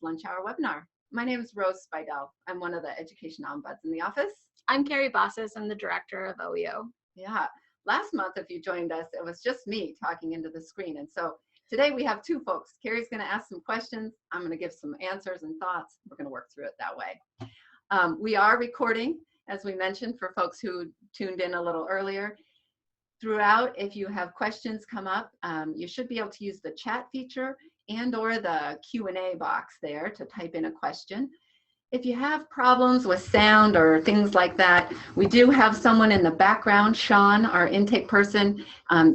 Lunch Hour webinar. My name is Rose Spidell. I'm one of the Education Ombuds in the office. I'm Carrie Basas. I'm the director of OEO. Yeah, last month, if you joined us, it was just me talking into the screen. And so today we have two folks. Carrie's going to ask some questions. I'm going to give some answers and thoughts. We're going to work through it that way. We are recording, as we mentioned, for folks who tuned in a little earlier. Throughout, if you have questions come up, you should be able to use the chat feature and or the Q&A box there to type in a question. If you have problems with sound or things like that, we do have someone in the background, Sean, our intake person.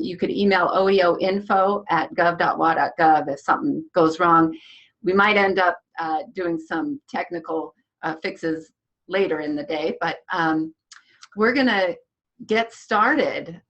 You could email oeoinfo@gov.wa.gov if something goes wrong. We might end up doing some technical fixes later in the day, but we're going to get started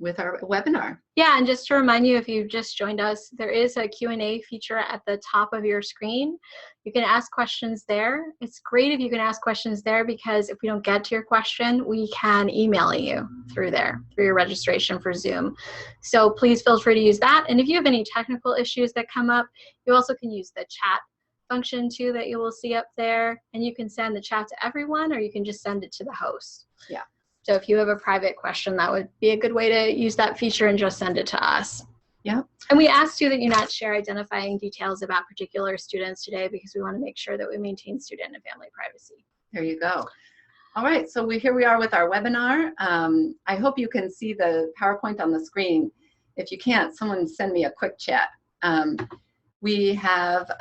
with our webinar. Yeah, and just to remind you, if you've just joined us, there is a Q&A feature at the top of your screen. You can ask questions there. It's great if you can ask questions there, because if we don't get to your question, we can email you through there, through your registration for Zoom. So please feel free to use that. And if you have any technical issues that come up, you also can use the chat function too that you will see up there. And you can send the chat to everyone, or you can just send it to the host. Yeah. So if you have a private question, that would be a good way to use that feature and just send it to us. Yeah. And we asked you that you not share identifying details about particular students today, because we want to make sure that we maintain student and family privacy. There you go. All right, so here we are with our webinar. I hope you can see the PowerPoint on the screen. If you can't, someone send me a quick chat. We have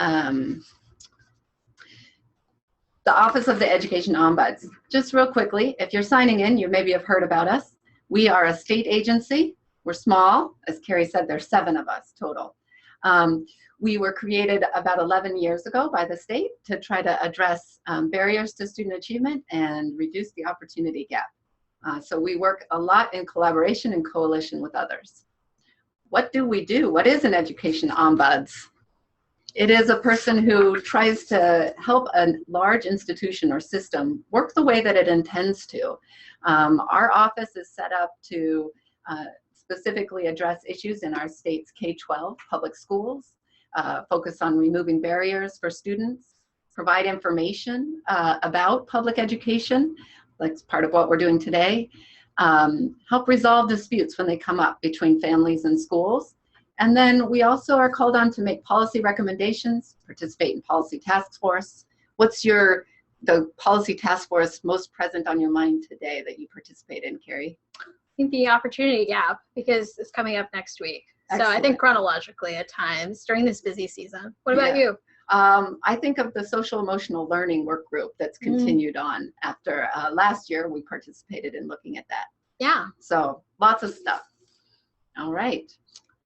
the Office of the Education Ombuds. Just real quickly, if you're signing in, you maybe have heard about us. We are a state agency. We're small. As Carrie said, there's 7 of us total. We were created about 11 years ago by the state to try to address barriers to student achievement and reduce the opportunity gap. So we work a lot in collaboration and coalition with others. What do we do? What is an Education Ombuds? It is a person who tries to help a large institution or system work the way that it intends to. Our office is set up to specifically address issues in our state's K-12 public schools, focus on removing barriers for students, provide information about public education, that's part of what we're doing today, help resolve disputes when they come up between families and schools. And then we also are called on to make policy recommendations, participate in policy task force. What's the policy task force most present on your mind today that you participate in, Carrie? I think the opportunity gap, because it's coming up next week. Excellent. So I think chronologically at times during this busy season. What about you? I think of the social emotional learning work group that's continued on after last year we participated in looking at that. Yeah. So lots of stuff. All right.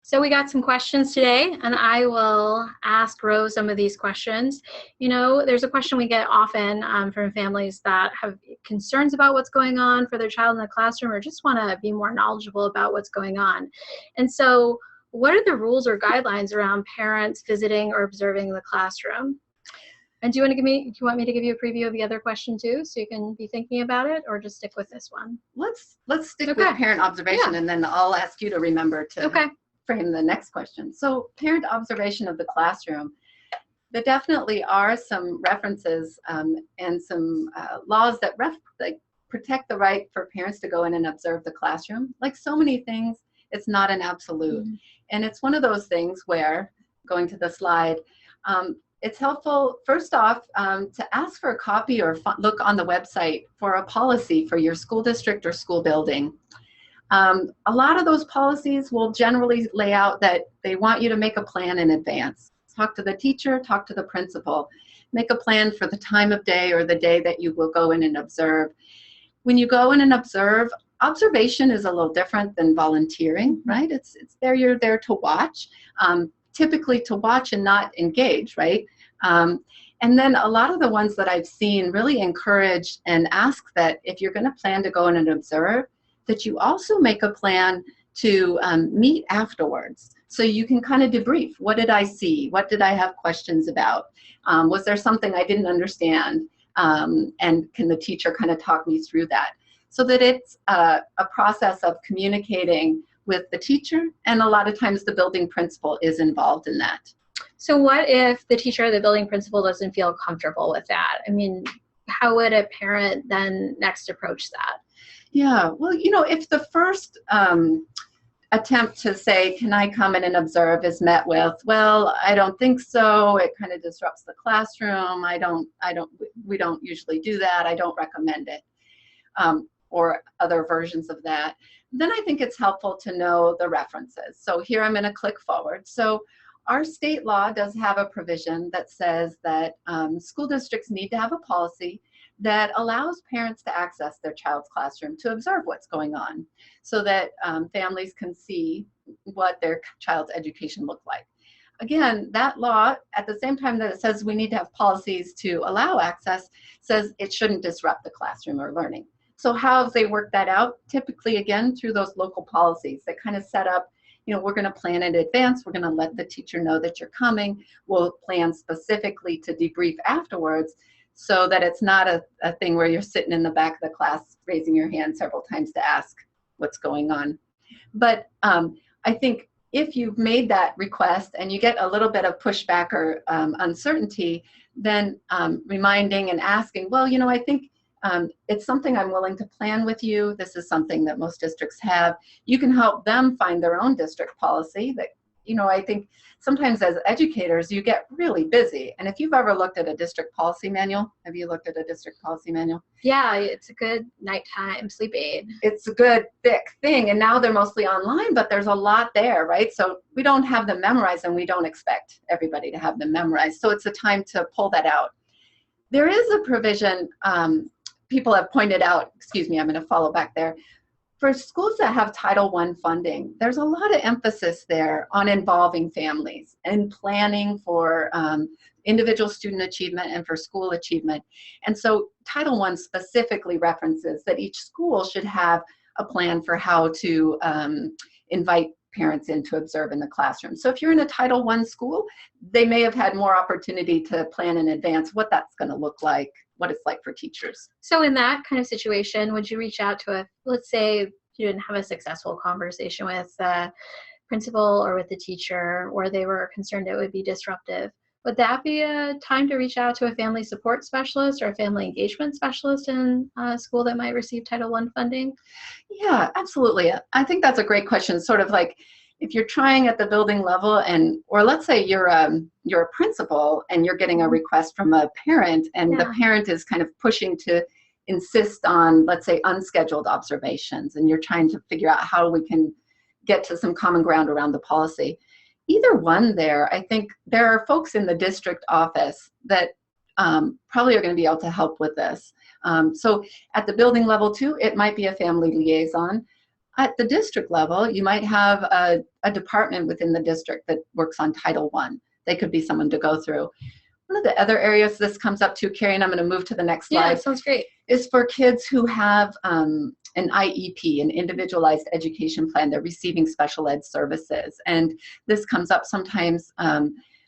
So we got some questions today, and I will ask Rose some of these questions. You know, there's a question we get often from families that have concerns about what's going on for their child in the classroom, or just want to be more knowledgeable about what's going on. And so what are the rules or guidelines around parents visiting or observing the classroom? And do you want me to give you a preview of the other question too, so you can be thinking about it, or just stick with this one? Let's stick with parent observation, and then I'll ask you to remember to frame the next question. So parent observation of the classroom. There definitely are some references and some laws that protect the right for parents to go in and observe the classroom. Like so many things, it's not an absolute. And it's one of those things where, going to the slide, it's helpful, first off, to ask for a copy or look on the website for a policy for your school district or school building. A lot of those policies will generally lay out that they want you to make a plan in advance. Talk to the teacher, talk to the principal, make a plan for the time of day or the day that you will go in and observe. When you go in and observe, observation is a little different than volunteering, right? It's there, you're there to watch, typically to watch and not engage, right? And then a lot of the ones that I've seen really encourage and ask that if you're going to plan to go in and observe, that you also make a plan to meet afterwards. So you can kind of debrief. What did I see? What did I have questions about? Was there something I didn't understand? And can the teacher kind of talk me through that? So that it's a process of communicating with the teacher, and a lot of times the building principal is involved in that. So what if the teacher or the building principal doesn't feel comfortable with that? I mean, how would a parent then next approach that? Yeah, well, if the first attempt to say, can I come in and observe, is met with, well, I don't think so, it kind of disrupts the classroom, we don't usually do that, I don't recommend it, or other versions of that, then I think it's helpful to know the references. So here I'm going to click forward. So our state law does have a provision that says that school districts need to have a policy that allows parents to access their child's classroom to observe what's going on, so that families can see what their child's education looks like. Again, that law, at the same time that it says we need to have policies to allow access, says it shouldn't disrupt the classroom or learning. So how have they worked that out? Typically, again, through those local policies that kind of set up, we're going to plan in advance, we're going to let the teacher know that you're coming, we'll plan specifically to debrief afterwards, so that it's not a thing where you're sitting in the back of the class raising your hand several times to ask what's going on. But I think if you've made that request and you get a little bit of pushback or uncertainty, then reminding and asking, well, I think it's something I'm willing to plan with you. This is something that most districts have. You can help them find their own district policy that, I think sometimes as educators, you get really busy. And if you've ever looked at a district policy manual, have you looked at a district policy manual? Yeah, it's a good nighttime sleep aid. It's a good thick thing. And now they're mostly online, but there's a lot there, right? So we don't have them memorized, and we don't expect everybody to have them memorized. So it's a time to pull that out. There is a provision, people have pointed out, excuse me, I'm going to follow back there. For schools that have Title I funding, there's a lot of emphasis there on involving families and planning for individual student achievement and for school achievement. And so Title I specifically references that each school should have a plan for how to invite parents in to observe in the classroom. So if you're in a Title I school, they may have had more opportunity to plan in advance what that's going to look like, what it's like for teachers. So in that kind of situation, would you reach out to let's say you didn't have a successful conversation with the principal or with the teacher, or they were concerned it would be disruptive, would that be a time to reach out to a family support specialist or a family engagement specialist in a school that might receive Title I funding? Yeah, absolutely. I think that's a great question. Sort of like, if you're trying at the building level, or let's say you're a principal and you're getting a request from a parent, and the parent is kind of pushing to insist on, let's say, unscheduled observations, and you're trying to figure out how we can get to some common ground around the policy. Either one there, I think there are folks in the district office that probably are going to be able to help with this. So at the building level too, it might be a family liaison. At the district level, you might have a department within the district that works on Title I. They could be someone to go through. One of the other areas this comes up to, Carrie, and I'm going to move to the next slide. Yeah, sounds great. Is for kids who have an IEP, an individualized education plan. They're receiving special ed services. And this comes up sometimes.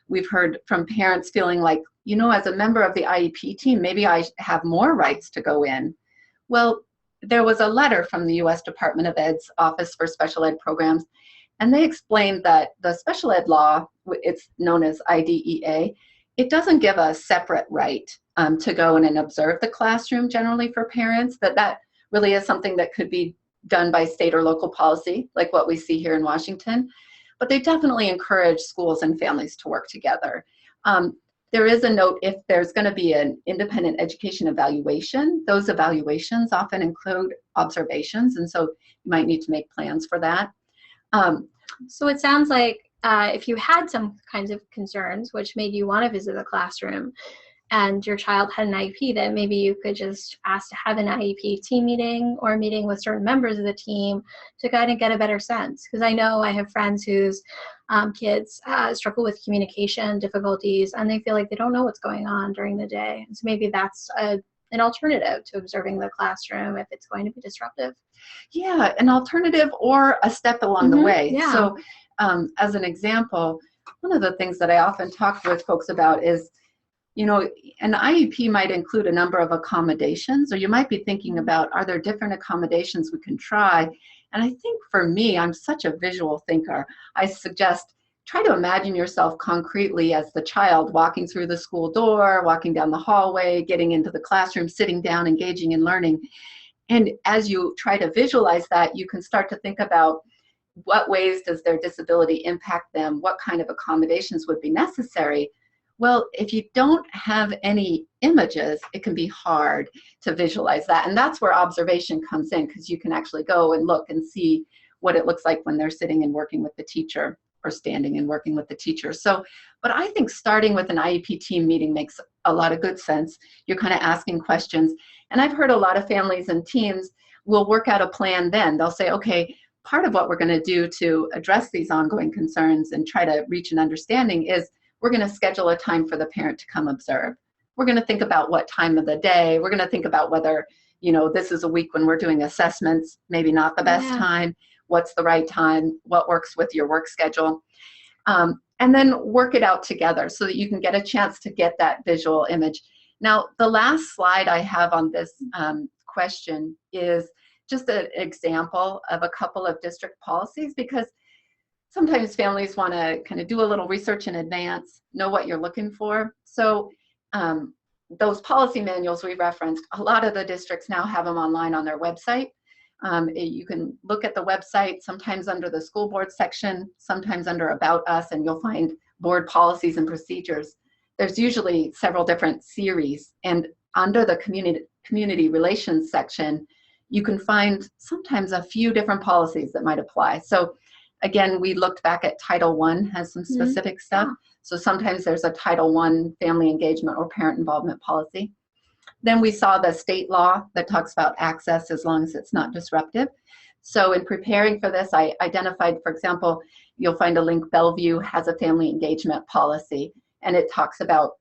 We've heard from parents feeling like, as a member of the IEP team, maybe I have more rights to go in. Well, there was a letter from the U.S. Department of Ed's Office for Special Ed Programs, and they explained that the special ed law, it's known as IDEA, it doesn't give a separate right to go in and observe the classroom generally for parents, that really is something that could be done by state or local policy, like what we see here in Washington. But they definitely encourage schools and families to work together. There is a note if there's going to be an independent education evaluation. Those evaluations often include observations, and so you might need to make plans for that. So it sounds like if you had some kinds of concerns which made you want to visit the classroom and your child had an IEP, that maybe you could just ask to have an IEP team meeting or a meeting with certain members of the team to kind of get a better sense. Because I know I have friends whose kids struggle with communication difficulties, and they feel like they don't know what's going on during the day. And so maybe that's an alternative to observing the classroom if it's going to be disruptive. Yeah, an alternative or a step along the way. Yeah. So as an example, one of the things that I often talk with folks about is, an IEP might include a number of accommodations, or you might be thinking about, are there different accommodations we can try? And I think for me, I'm such a visual thinker. I suggest try to imagine yourself concretely as the child walking through the school door, walking down the hallway, getting into the classroom, sitting down, engaging in learning. And as you try to visualize that, you can start to think about what ways does their disability impact them? What kind of accommodations would be necessary? Well, if you don't have any images, it can be hard to visualize that. And that's where observation comes in, because you can actually go and look and see what it looks like when they're sitting and working with the teacher or standing and working with the teacher. So, but I think starting with an IEP team meeting makes a lot of good sense. You're kind of asking questions. And I've heard a lot of families and teams will work out a plan then. They'll say, okay, part of what we're going to do to address these ongoing concerns and try to reach an understanding is we're going to schedule a time for the parent to come observe. We're going to think about what time of the day. We're going to think about whether, you know, this is a week when we're doing assessments, maybe not the best time. What's the right time? What works with your work schedule? And then work it out together so that you can get a chance to get that visual image. Now, the last slide I have on this question is just an example of a couple of district policies, because sometimes families want to kind of do a little research in advance, know what you're looking for. So those policy manuals we referenced, a lot of the districts now have them online on their website. You can look at the website, sometimes under the school board section, sometimes under About Us, and you'll find board policies and procedures. There's usually several different series, and under the community relations section, you can find sometimes a few different policies that might apply. So again, we looked back at Title I has some specific stuff. So sometimes there's a Title I family engagement or parent involvement policy. Then we saw the state law that talks about access as long as it's not disruptive. So in preparing for this, I identified, for example, you'll find a link, Bellevue has a family engagement policy, and it talks about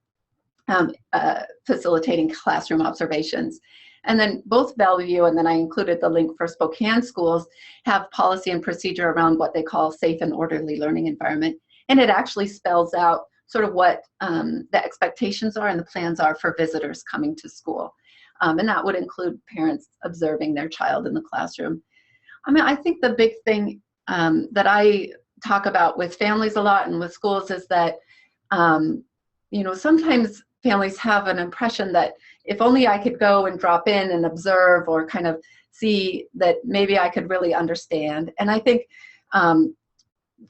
facilitating classroom observations. And then both Bellevue, and then I included the link for Spokane schools, have policy and procedure around what they call safe and orderly learning environment. And it actually spells out sort of what the expectations are and the plans are for visitors coming to school. And that would include parents observing their child in the classroom. I mean, I think the big thing that I talk about with families a lot and with schools is that, you know, sometimes families have an impression that if only I could go and drop in and observe or kind of see that maybe I could really understand. And I think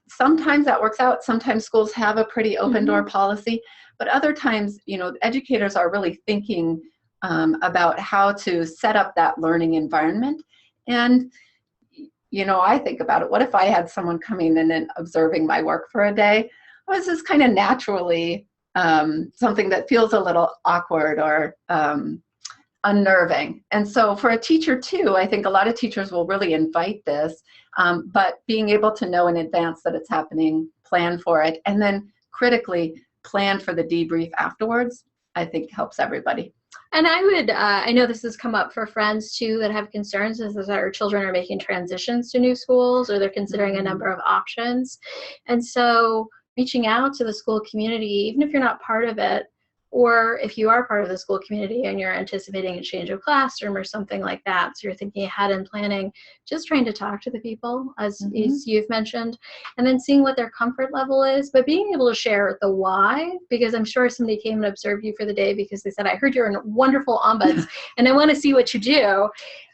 sometimes that works out. Sometimes schools have a pretty open door policy, but other times, you know, educators are really thinking about how to set up that learning environment. And, you know, I think about it, what if I had someone coming in and observing my work for a day? Well, this is kind of naturally something that feels a little awkward or unnerving. And so for a teacher too, I think a lot of teachers will really invite this, but being able to know in advance that it's happening, plan for it, and then critically plan for the debrief afterwards, I think helps everybody. And I would, I know this has come up for friends too that have concerns as our children are making transitions to new schools or they're considering a number of options. And so reaching out to the school community, even if you're not part of it, or if you are part of the school community and you're anticipating a change of classroom or something like that, so you're thinking ahead and planning, just trying to talk to the people, as you've mentioned, and then seeing what their comfort level is, but being able to share the why, because I'm sure somebody came and observed you for the day because they said, I heard you're in wonderful Ombuds and I want to see what you do.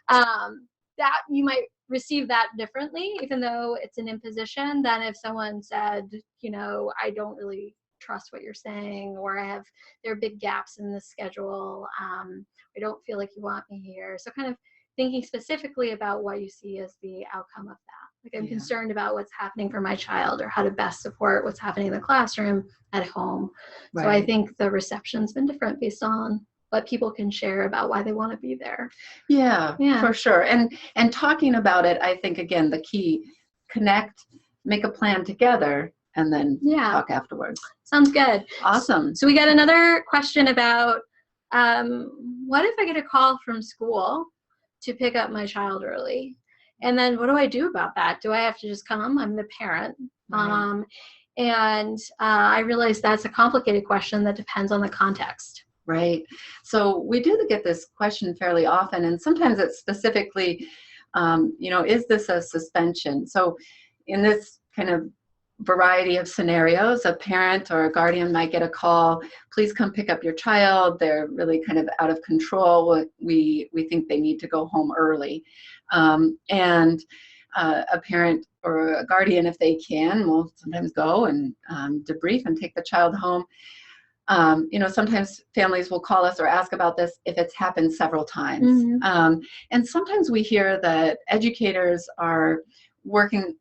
That you might receive that differently, even though it's an imposition, than if someone said, you know, I don't really trust what you're saying, or there are big gaps in the schedule. I don't feel like you want me here. So kind of thinking specifically about what you see as the outcome of that. Like I'm concerned about what's happening for my child or how to best support what's happening in the classroom at home. Right. So I think the reception's been different based on what people can share about why they want to be there. Yeah, for sure. And talking about it, I think, again, the key, connect, make a plan together, and then talk afterwards. Sounds good. Awesome. So we got another question about what if I get a call from school to pick up my child early? And then what do I do about that? Do I have to just come? I'm the parent. Right. I realize that's a complicated question that depends on the context. Right. So we do get this question fairly often, and sometimes it's specifically, you know, is this a suspension? So in this kind of variety of scenarios. A parent or a guardian might get a call, please come pick up your child. They're really kind of out of control. We think they need to go home early. And a parent or a guardian, if they can, will sometimes go and debrief and take the child home. Sometimes families will call us or ask about this if it's happened several times. And sometimes we hear that educators are working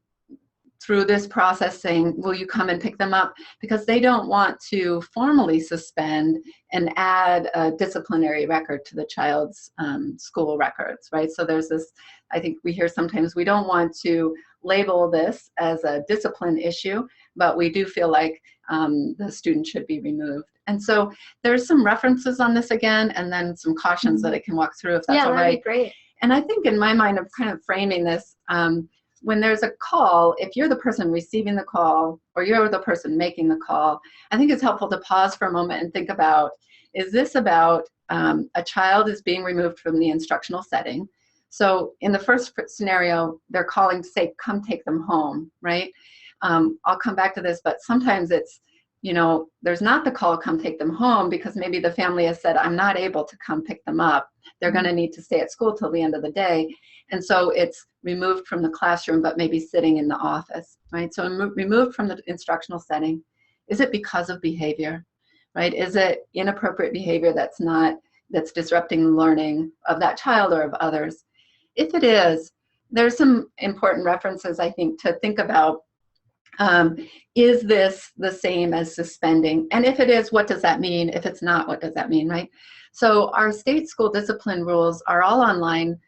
through this process saying, will you come and pick them up? Because they don't want to formally suspend and add a disciplinary record to the child's school records, right? So there's this, I think we hear sometimes, we don't want to label this as a discipline issue, but we do feel like the student should be removed. And so there's some references on this again, and then some cautions that I can walk through if that's all right. Yeah, that'd be great. And I think in my mind of kind of framing this, when there's a call, if you're the person receiving the call or you're the person making the call, I think it's helpful to pause for a moment and think about, is this about a child is being removed from the instructional setting? So in the first scenario, they're calling to say, come take them home, right? I'll come back to this, but sometimes it's, there's not the call, come take them home, because maybe the family has said, I'm not able to come pick them up. They're going to need to stay at school till the end of the day. And so it's removed from the classroom, but maybe sitting in the office, right? So removed from the instructional setting. Is it because of behavior, right? Is it inappropriate behavior that's disrupting learning of that child or of others? If it is, there's some important references, I think, to think about. Is this the same as suspending? And if it is, what does that mean? If it's not, what does that mean, right? So our state school discipline rules are all online.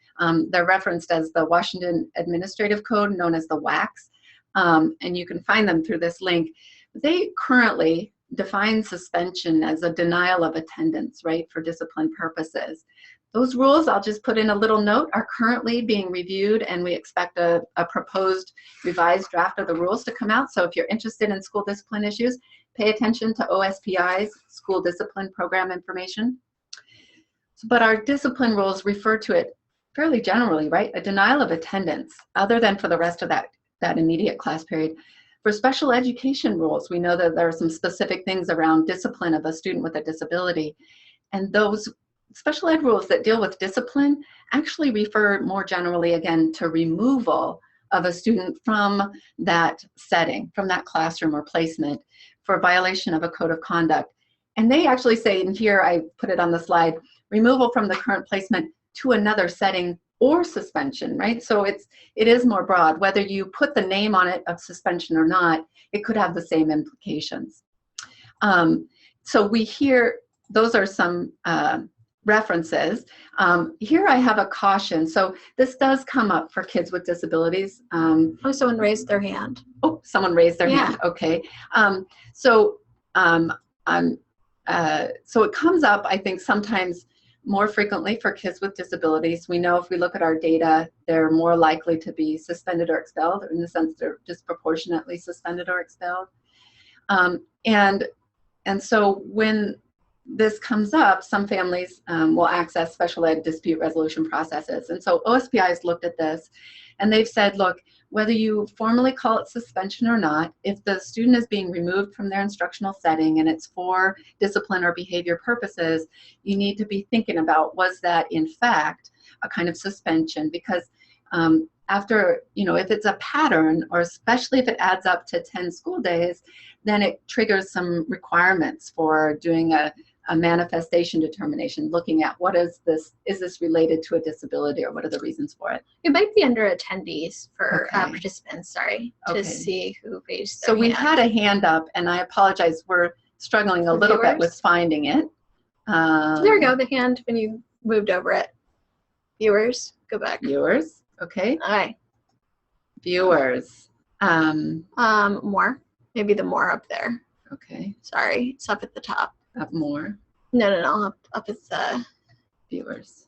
They're referenced as the Washington Administrative Code, known as the WACs, and you can find them through this link. They currently define suspension as a denial of attendance, right, for discipline purposes. Those rules, I'll just put in a little note, are currently being reviewed, and we expect a proposed revised draft of the rules to come out. So if you're interested in school discipline issues, pay attention to OSPI's school discipline program information. But our discipline rules refer to it fairly generally, right? A denial of attendance, other than for the rest of that immediate class period. For special education rules, we know that there are some specific things around discipline of a student with a disability, and those special ed rules that deal with discipline actually refer more generally, again, to removal of a student from that setting, from that classroom or placement for violation of a code of conduct. And they actually say, and here I put it on the slide, removal from the current placement to another setting or suspension, right? So it is more broad. Whether you put the name on it of suspension or not, it could have the same implications. So we hear, those are some references. Here I have a caution. So this does come up for kids with disabilities. Oh, someone raised their hand. Oh, someone raised their hand. Okay. So it comes up, I think, sometimes more frequently for kids with disabilities. We know if we look at our data, they're more likely to be suspended or expelled, in the sense they're disproportionately suspended or expelled. And so when this comes up, some families will access special ed dispute resolution processes. And so OSPI has looked at this, and they've said, look, whether you formally call it suspension or not, if the student is being removed from their instructional setting and it's for discipline or behavior purposes, you need to be thinking about, was that in fact a kind of suspension? Because after, if it's a pattern, or especially if it adds up to 10 school days, then it triggers some requirements for doing a manifestation determination, looking at what is this related to a disability, or what are the reasons for it? It might be under attendees for participants, to see who raised their hand. So we had a hand up, and I apologize, we're struggling a little bit with finding it. There we go, the hand when you moved over it. Viewers, go back. Viewers, okay. All right. Viewers. More, maybe the more up there. Okay. Sorry, it's up at the top. Up more? No, up at the viewers.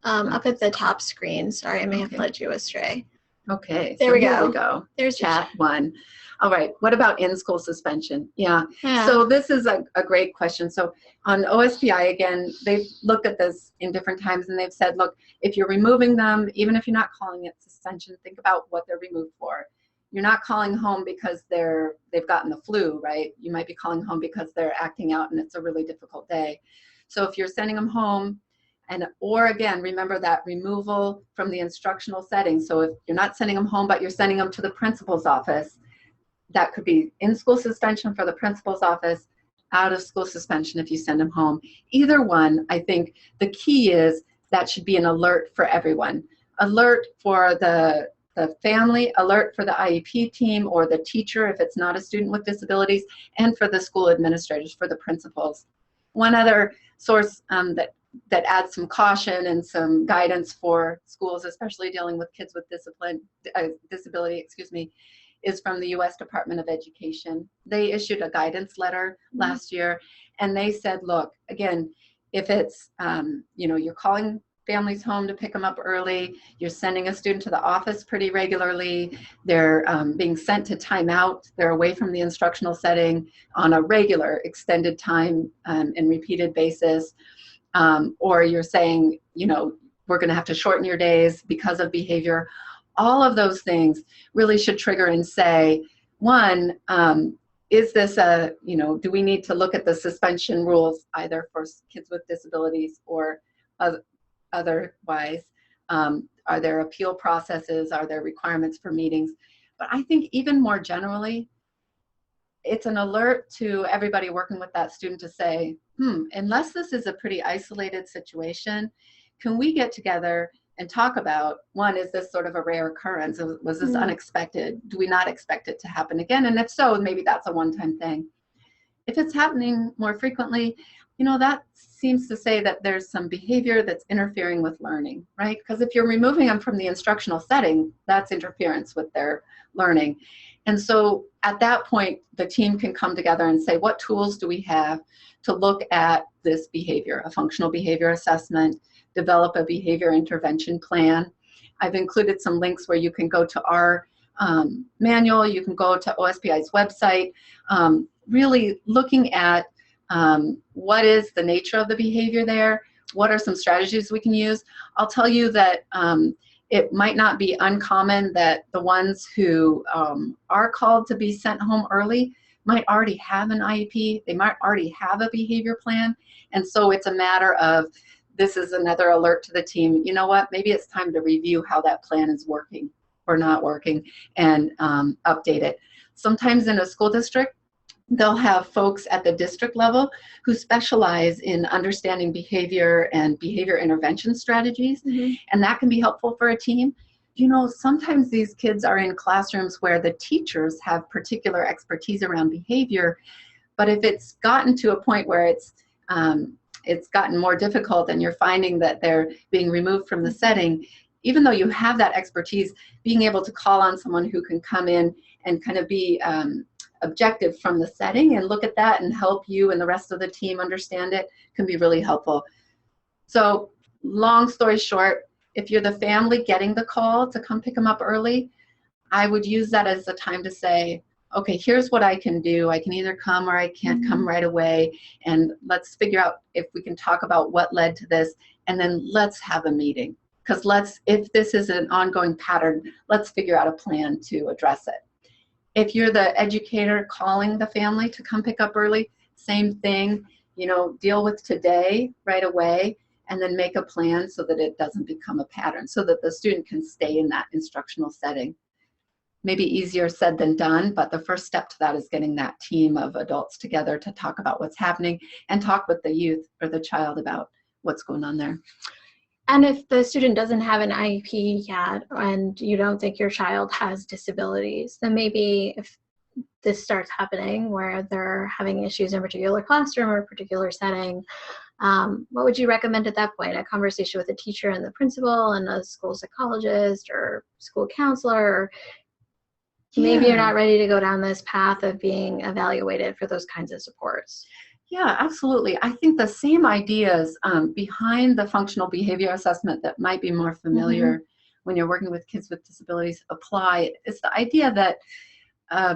Up at the top screen. Sorry, I may have led you astray. Okay. There we go. go. There's chat one. All right. What about in-school suspension? Yeah. So this is a great question. So on OSPI, again, they've looked at this in different times, and they've said, look, if you're removing them, even if you're not calling it suspension, think about what they're removed for. you're not calling home because they've gotten the flu, right? You might be calling home because they're acting out and it's a really difficult day. So if you're sending them home, or again, remember that removal from the instructional setting. So if you're not sending them home, but you're sending them to the principal's office, that could be in-school suspension for the principal's office, out-of-school suspension if you send them home. Either one, I think the key is that should be an alert for everyone. Alert for the family, alert for the IEP team or the teacher if it's not a student with disabilities, and for the school administrators, for the principals. One other source that adds some caution and some guidance for schools, especially dealing with kids with disability, is from the U.S. Department of Education. They issued a guidance letter last year, and they said, look, again, if it's, you're calling families home to pick them up early, you're sending a student to the office pretty regularly, they're being sent to timeout, they're away from the instructional setting on a regular extended time and repeated basis, or you're saying, we're going to have to shorten your days because of behavior. All of those things really should trigger and say, one, is this do we need to look at the suspension rules either for kids with disabilities or otherwise? Are there appeal processes? Are there requirements for meetings? But I think even more generally, it's an alert to everybody working with that student to say, unless this is a pretty isolated situation, can we get together and talk about, one, is this sort of a rare occurrence? Was this unexpected? Do we not expect it to happen again? And if so, maybe that's a one-time thing. If it's happening more frequently, that seems to say that there's some behavior that's interfering with learning, right? Because if you're removing them from the instructional setting, that's interference with their learning. And so at that point, the team can come together and say, what tools do we have to look at this behavior, a functional behavior assessment, develop a behavior intervention plan. I've included some links where you can go to our manual, you can go to OSPI's website, really looking at what is the nature of the behavior there, what are some strategies we can use. I'll tell you that it might not be uncommon that the ones who are called to be sent home early might already have an IEP, they might already have a behavior plan, and so it's a matter of, this is another alert to the team, you know what, maybe it's time to review how that plan is working or not working and update it. Sometimes in a school district, they'll have folks at the district level who specialize in understanding behavior and behavior intervention strategies, and that can be helpful for a team. Sometimes these kids are in classrooms where the teachers have particular expertise around behavior, but if it's gotten to a point where it's gotten more difficult and you're finding that they're being removed from the setting, even though you have that expertise, being able to call on someone who can come in and kind of be objective from the setting and look at that and help you and the rest of the team understand it can be really helpful. So long story short, if you're the family getting the call to come pick them up early, I would use that as a time to say, okay, here's what I can do. I can either come or I can't come right away, and let's figure out if we can talk about what led to this, and then let's have a meeting. Because if this is an ongoing pattern, let's figure out a plan to address it. If you're the educator calling the family to come pick up early, same thing, deal with today right away, and then make a plan so that it doesn't become a pattern, so that the student can stay in that instructional setting. Maybe easier said than done, but the first step to that is getting that team of adults together to talk about what's happening and talk with the youth or the child about what's going on there. And if the student doesn't have an IEP yet and you don't think your child has disabilities, then maybe if this starts happening where they're having issues in a particular classroom or a particular setting, what would you recommend at that point? A conversation with a teacher and the principal and a school psychologist or school counselor? Or maybe you're not ready to go down this path of being evaluated for those kinds of supports. Yeah, absolutely. I think the same ideas behind the functional behavior assessment that might be more familiar when you're working with kids with disabilities apply. It's the idea that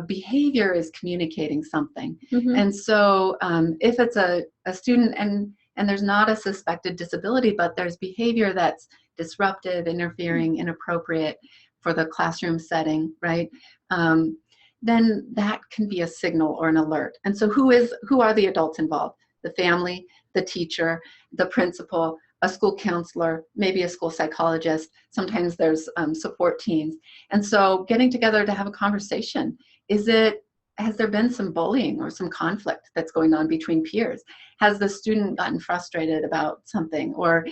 behavior is communicating something. And so if it's a student and there's not a suspected disability, but there's behavior that's disruptive, interfering, inappropriate for the classroom setting, right? then that can be a signal or an alert. And so who are the adults involved? The family, the teacher, the principal, a school counselor, maybe a school psychologist. Sometimes there's support teams. And so getting together to have a conversation. Has there been some bullying or some conflict that's going on between peers? Has the student gotten frustrated about something, or,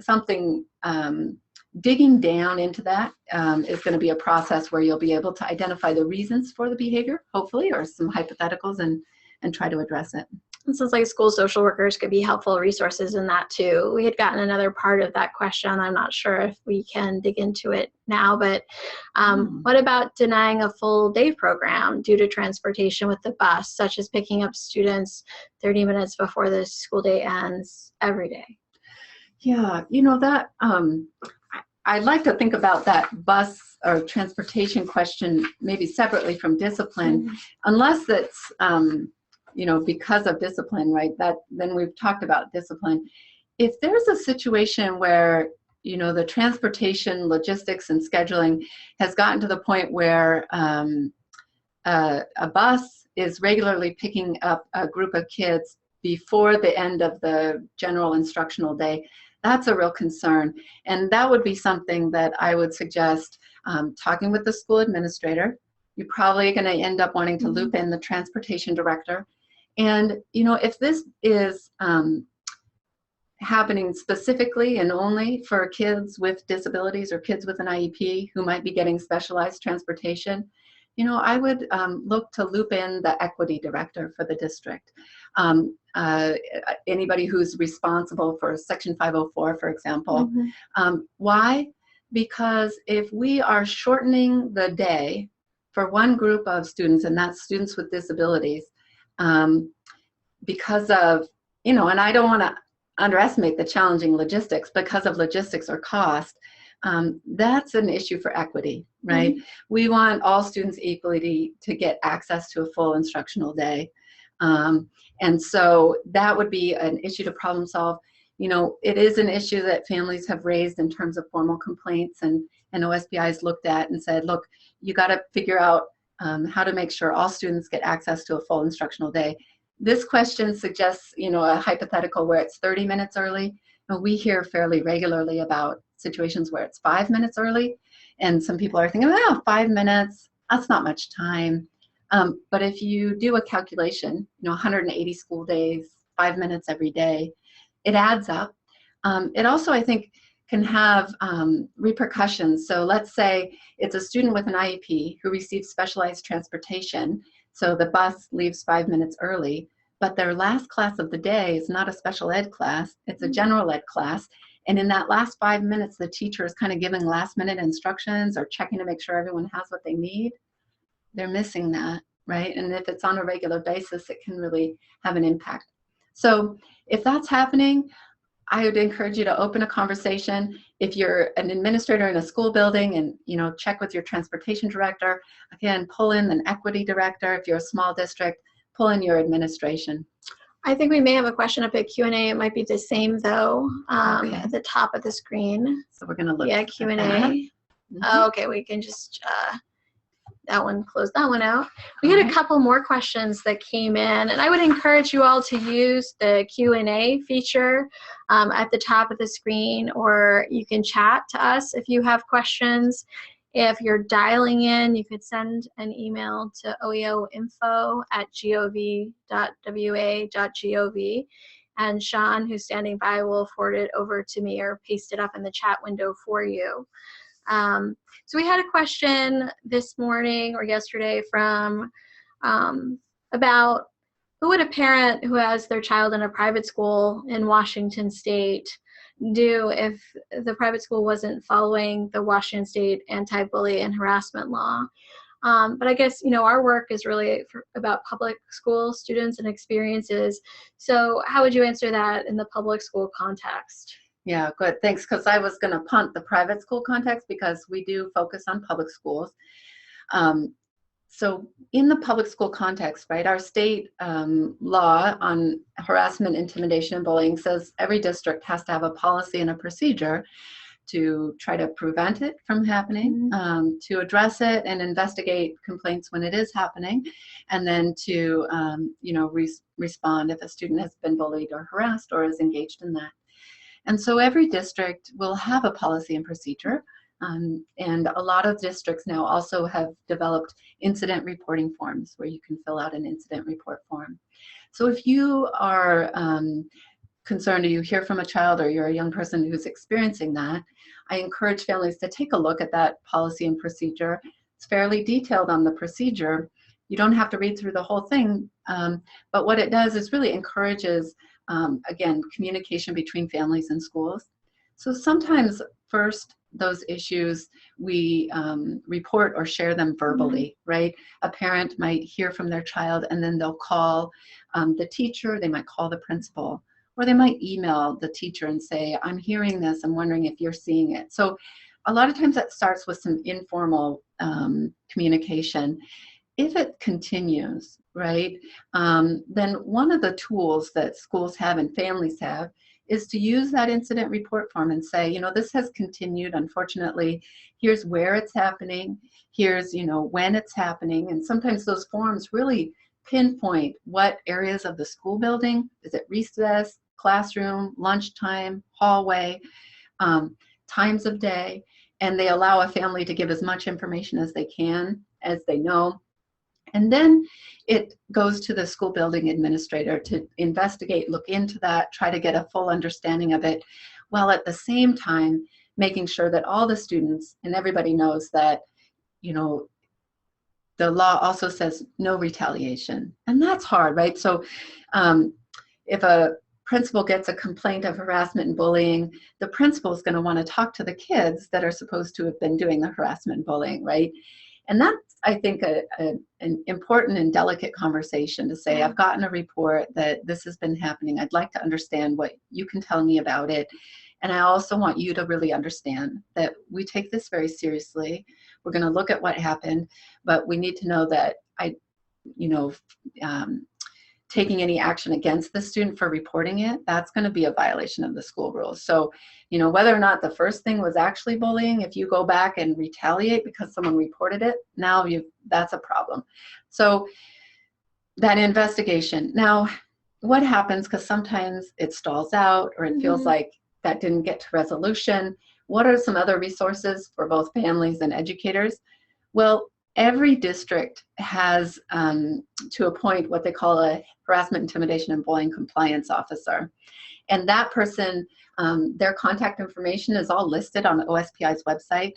something? Digging down into that is going to be a process where you'll be able to identify the reasons for the behavior, hopefully, or some hypotheticals, and try to address it. It sounds like school social workers could be helpful resources in that too. We had gotten another part of that question. I'm not sure if we can dig into it now, but what about denying a full day program due to transportation with the bus, such as picking up students 30 minutes before the school day ends every day? Yeah, that I'd like to think about that bus or transportation question maybe separately from discipline, unless it's because of discipline, right? Then we've talked about discipline. If there's a situation where the transportation, logistics, and scheduling has gotten to the point where a bus is regularly picking up a group of kids before the end of the general instructional day, that's a real concern. And that would be something that I would suggest talking with the school administrator. You're probably going to end up wanting to loop in the transportation director. And, if this is happening specifically and only for kids with disabilities or kids with an IEP who might be getting specialized transportation, I would look to loop in the equity director for the district. Anybody who's responsible for Section 504, for example. Why? Because if we are shortening the day for one group of students, and that's students with disabilities, because of, and I don't want to underestimate the challenging logistics, because of logistics or cost, that's an issue for equity, right? We want all students equally to get access to a full instructional day. And so that would be an issue to problem solve. It is an issue that families have raised in terms of formal complaints, and OSBI has looked at and said, look, you got to figure out how to make sure all students get access to a full instructional day. This question suggests, a hypothetical where it's 30 minutes early. We hear fairly regularly about situations where it's 5 minutes early, and some people are thinking, 5 minutes, that's not much time. But if you do a calculation, 180 school days, 5 minutes every day, it adds up. It also, I think, can have repercussions. So let's say it's a student with an IEP who receives specialized transportation. So the bus leaves 5 minutes early, but their last class of the day is not a special ed class, it's a general ed class. And in that last 5 minutes, the teacher is kind of giving last minute instructions or checking to make sure everyone has what they need. They're missing that, right? And if it's on a regular basis, it can really have an impact. So if that's happening, I would encourage you to open a conversation. If you're an administrator in a school building, and check with your transportation director. Again, pull in an equity director. If you're a small district, pull in your administration. I think we may have a question up at Q&A. It might be the same though, at the top of the screen. So we're going to look. Yeah, Q&A. Okay, we can just close that one out. We had a couple more questions that came in, and I would encourage you all to use the Q&A feature at the top of the screen, or you can chat to us if you have questions. If you're dialing in, you could send an email to oeoinfo@gov.wa.gov, and Sean, who's standing by, will forward it over to me or paste it up in the chat window for you. So we had a question this morning or yesterday from about who would a parent who has their child in a private school in Washington State do if the private school wasn't following the Washington State anti-bully and harassment law. But I guess, our work is really about public school students and experiences. So how would you answer that in the public school context? Yeah, good. Thanks. Because I was going to punt the private school context because we do focus on public schools. So in the public school context, right, our state law on harassment, intimidation, and bullying says every district has to have a policy and a procedure to try to prevent it from happening, to address it and investigate complaints when it is happening, and then to respond if a student has been bullied or harassed or is engaged in that. And so every district will have a policy and procedure, and a lot of districts now also have developed incident reporting forms where you can fill out an incident report form. So if you are concerned, or you hear from a child, or you're a young person who's experiencing that, I encourage families to take a look at that policy and procedure. It's fairly detailed on the procedure. You don't have to read through the whole thing, but what it does is really encourages, again, communication between families and schools. So sometimes first, those issues, we report or share them verbally, right? A parent might hear from their child, and then they'll call the teacher, they might call the principal, or they might email the teacher and say, I'm hearing this, I'm wondering if you're seeing it. So a lot of times that starts with some informal communication. If it continues, right, then one of the tools that schools have and families have is to use that incident report form and say, this has continued, unfortunately, here's where it's happening, here's, when it's happening. And sometimes those forms really pinpoint what areas of the school building, is it recess, classroom, lunchtime, hallway, times of day, and they allow a family to give as much information as they can, as they know. And then it goes to the school building administrator to investigate, look into that, try to get a full understanding of it, while at the same time making sure that all the students and everybody knows that, the law also says no retaliation. And that's hard, right? So if a principal gets a complaint of harassment and bullying, the principal is going to want to talk to the kids that are supposed to have been doing the harassment and bullying, right? And that's, I think, an important and delicate conversation to say, I've gotten a report that this has been happening. I'd like to understand what you can tell me about it. And I also want you to really understand that we take this very seriously. We're going to look at what happened, but we need to know that taking any action against the student for reporting it, that's going to be a violation of the school rules. So, whether or not the first thing was actually bullying, if you go back and retaliate because someone reported it, now that's a problem. So that investigation. Now, what happens, because sometimes it stalls out or it feels like that didn't get to resolution. What are some other resources for both families and educators? Well, every district has to appoint what they call a harassment, intimidation, and bullying compliance officer. And that person, their contact information is all listed on the OSPI's website.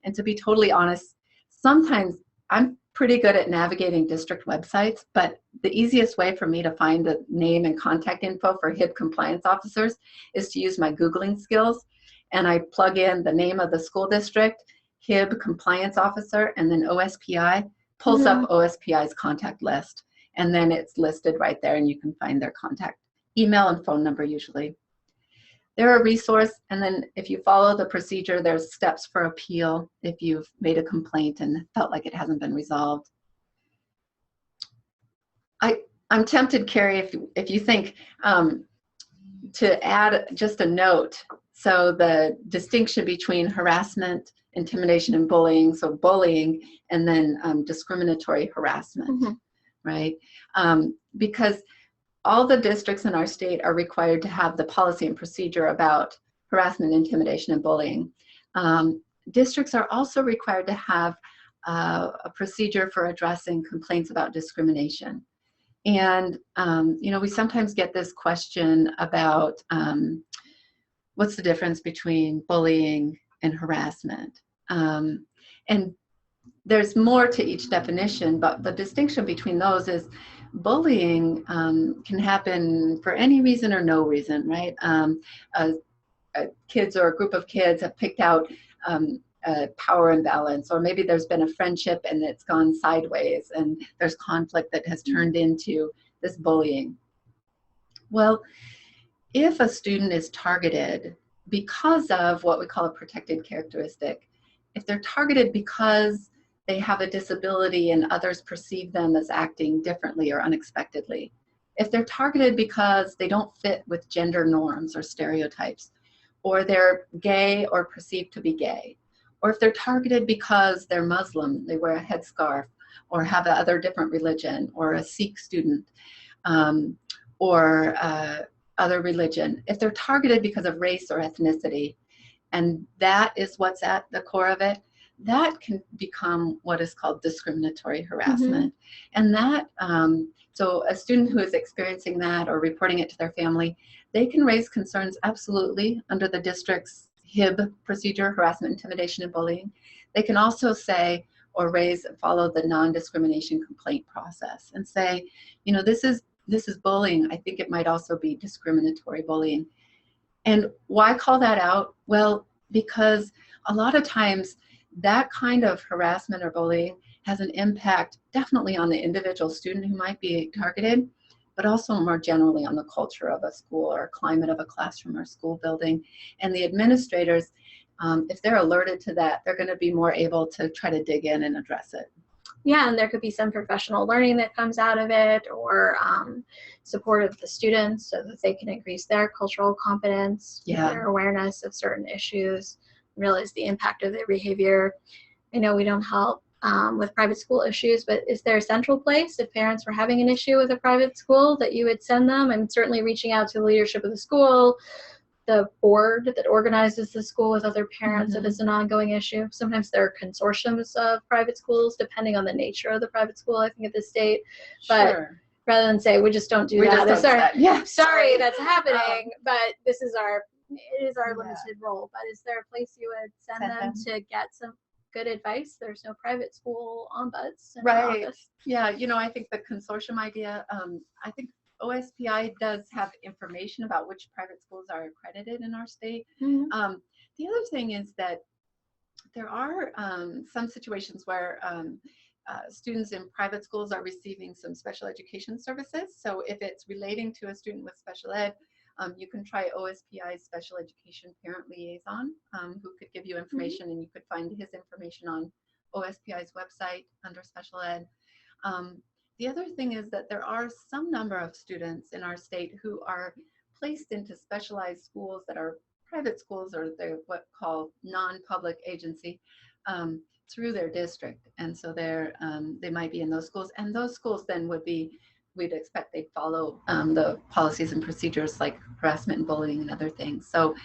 And to be totally honest, sometimes I'm pretty good at navigating district websites, but the easiest way for me to find the name and contact info for HIB compliance officers is to use my Googling skills. And I plug in the name of the school district, HIB compliance officer, and then OSPI, pulls up OSPI's contact list. And then it's listed right there, and you can find their contact email and phone number usually. They're a resource, and then if you follow the procedure, there's steps for appeal if you've made a complaint and felt like it hasn't been resolved. I'm tempted, Carrie, if you think, to add just a note. So the distinction between harassment, intimidation, and bullying, so bullying, and then discriminatory harassment, right? Because all the districts in our state are required to have the policy and procedure about harassment, intimidation, and bullying. Districts are also required to have a procedure for addressing complaints about discrimination. And, we sometimes get this question about what's the difference between bullying and harassment? And there's more to each definition, but the distinction between those is bullying can happen for any reason or no reason, right? Kids or a group of kids have picked out a power imbalance, or maybe there's been a friendship and it's gone sideways and there's conflict that has turned into this bullying. Well, if a student is targeted because of what we call a protected characteristic, if they're targeted because they have a disability and others perceive them as acting differently or unexpectedly, if they're targeted because they don't fit with gender norms or stereotypes, or they're gay or perceived to be gay, or if they're targeted because they're Muslim, they wear a headscarf, or have other different religion, or a Sikh student, or other religion, if they're targeted because of race or ethnicity, and that is what's at the core of it, that can become what is called discriminatory harassment. And that, so a student who is experiencing that or reporting it to their family, they can raise concerns absolutely under the district's HIB procedure, harassment, intimidation, and bullying. They can also say or follow the non-discrimination complaint process and say, you know, this is bullying. I think it might also be discriminatory bullying. And why call that out? Well, because a lot of times that kind of harassment or bullying has an impact definitely on the individual student who might be targeted, but also more generally on the culture of a school or climate of a classroom or school building. And the administrators, if they're alerted to that, they're going to be more able to try to dig in and address it. Yeah, and there could be some professional learning that comes out of it, or support of the students so that they can increase their cultural competence, their awareness of certain issues, realize the impact of their behavior. I know we don't help with private school issues, but is there a central place if parents were having an issue with a private school that you would send them? I'm certainly reaching out to the leadership of the school, the board that organizes the school with other parents if it's an ongoing issue. Sometimes there are consortiums of private schools, depending on the nature of the private school, I think, at the state. But rather than say, we just don't do that. Sorry, that's happening, but it is our limited role. But is there a place you would send them to get some good advice? There's no private school ombuds in the office. Yeah, you know, I think the consortium idea, I think OSPI does have information about which private schools are accredited in our state. The other thing is that there are some situations where students in private schools are receiving some special education services. So if it's relating to a student with special ed, you can try OSPI's Special Education Parent Liaison, who could give you information, and you could find his information on OSPI's website under special ed. The other thing is that there are some number of students in our state who are placed into specialized schools that are private schools, or they're what called non-public agency, through their district. And so they might be in those schools, and those schools then we'd expect they'd follow the policies and procedures like harassment and bullying and other things. So